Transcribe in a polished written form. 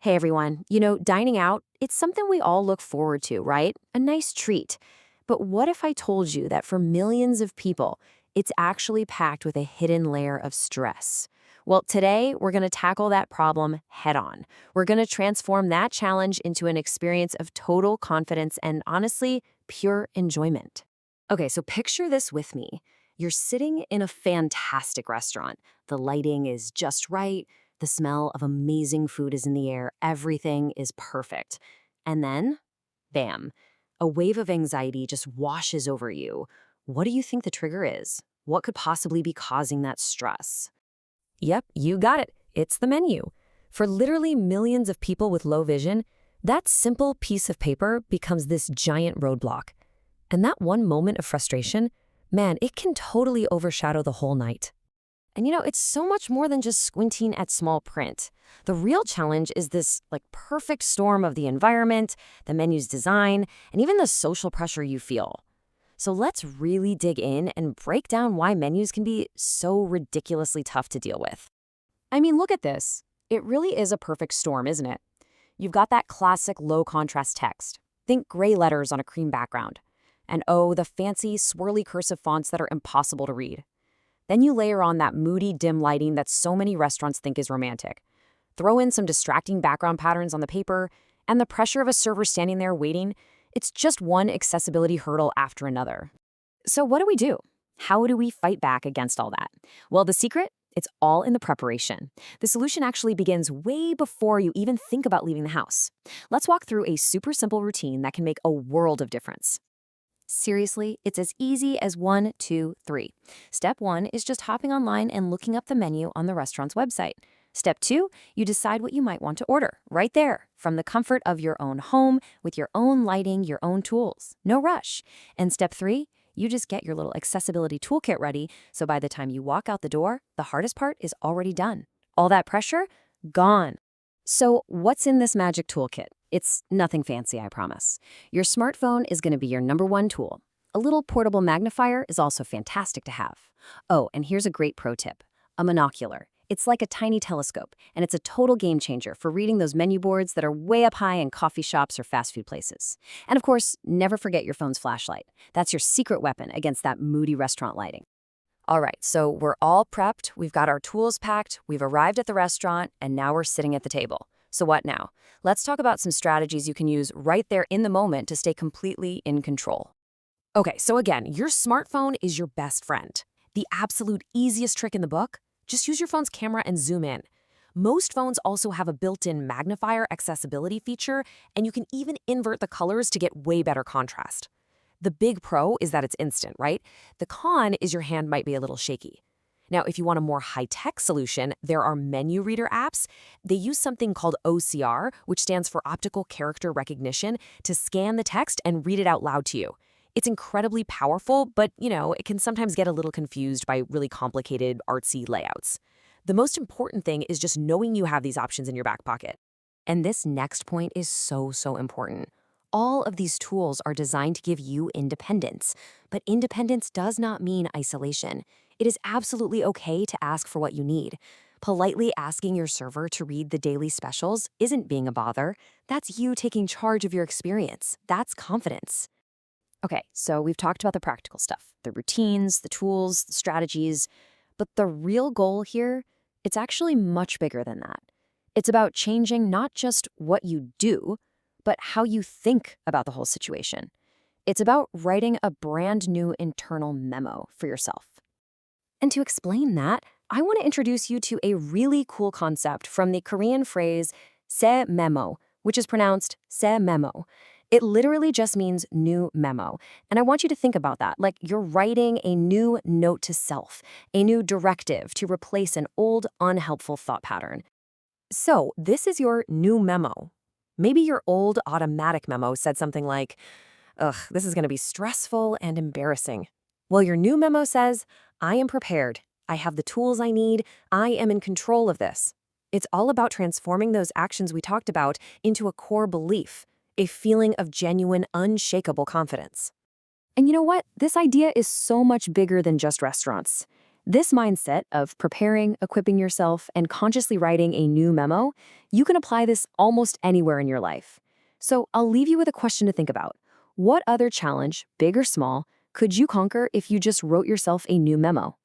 Hey everyone, dining out, it's something we all look forward to, right? A nice treat. But what if I told you that for millions of people, it's actually packed with a hidden layer of stress? Well, today we're going to tackle that problem head on. We're going to transform that challenge into an experience of total confidence and honestly, pure enjoyment. Okay, so picture this with me. You're sitting in a fantastic restaurant. The lighting is just right. The smell of amazing food is in the air. Everything is perfect. And then, bam, a wave of anxiety just washes over you. What do you think the trigger is? What could possibly be causing that stress? Yep, you got it. It's the menu. For literally millions of people with low vision, that simple piece of paper becomes this giant roadblock. And that one moment of frustration, man, it can totally overshadow the whole night. And it's so much more than just squinting at small print. The real challenge is this perfect storm of the environment, the menu's design, and even the social pressure you feel. So let's really dig in and break down why menus can be so ridiculously tough to deal with. I mean, look at this. It really is a perfect storm, isn't it? You've got that classic low contrast text. Think gray letters on a cream background. And oh, the fancy swirly cursive fonts that are impossible to read. Then you layer on that moody, dim lighting that so many restaurants think is romantic. Throw in some distracting background patterns on the paper, and the pressure of a server standing there waiting. It's just one accessibility hurdle after another. So what do? How do we fight back against all that? Well, the secret? It's all in the preparation. The solution actually begins way before you even think about leaving the house. Let's walk through a super simple routine that can make a world of difference. Seriously, it's as easy as 1, 2, 3. Step 1 is just hopping online and looking up the menu on the restaurant's website. Step 2, you decide what you might want to order, right there, from the comfort of your own home, with your own lighting, your own tools. No rush. And step 3, you just get your little accessibility toolkit ready, so by the time you walk out the door, the hardest part is already done. All that pressure? Gone. So what's in this magic toolkit? It's nothing fancy, I promise. Your smartphone is going to be your #1 tool. A little portable magnifier is also fantastic to have. Oh, and here's a great pro tip. A monocular. It's like a tiny telescope, and it's a total game changer for reading those menu boards that are way up high in coffee shops or fast food places. And of course, never forget your phone's flashlight. That's your secret weapon against that moody restaurant lighting. All right, so we're all prepped, we've got our tools packed, we've arrived at the restaurant, and now we're sitting at the table. So what now? Let's talk about some strategies you can use right there in the moment to stay completely in control. Okay, so again, your smartphone is your best friend. The absolute easiest trick in the book? Just use your phone's camera and zoom in. Most phones also have a built-in magnifier accessibility feature, and you can even invert the colors to get way better contrast. The big pro is that it's instant, right? The con is your hand might be a little shaky. Now, if you want a more high-tech solution, there are menu reader apps. They use something called OCR, which stands for optical character recognition, to scan the text and read it out loud to you. It's incredibly powerful, but, it can sometimes get a little confused by really complicated, artsy layouts. The most important thing is just knowing you have these options in your back pocket. And this next point is so, so important. All of these tools are designed to give you independence, but independence does not mean isolation. It is absolutely okay to ask for what you need. Politely asking your server to read the daily specials isn't being a bother. That's you taking charge of your experience. That's confidence. Okay, so we've talked about the practical stuff, the routines, the tools, the strategies, but the real goal here, it's actually much bigger than that. It's about changing not just what you do, but how you think about the whole situation. It's about writing a brand new internal memo for yourself. And to explain that, I want to introduce you to a really cool concept from the Korean phrase se memo, which is pronounced se memo. It literally just means new memo. And I want you to think about that, like you're writing a new note to self, a new directive to replace an old, unhelpful thought pattern. So this is your new memo. Maybe your old automatic memo said something like, ugh, this is going to be stressful and embarrassing. Well, your new memo says, I am prepared. I have the tools I need. I am in control of this. It's all about transforming those actions we talked about into a core belief, a feeling of genuine, unshakable confidence. And you know what? This idea is so much bigger than just restaurants. This mindset of preparing, equipping yourself, and consciously writing a new memo, you can apply this almost anywhere in your life. So I'll leave you with a question to think about. What other challenge, big or small, could you conquer if you just wrote yourself a new memo?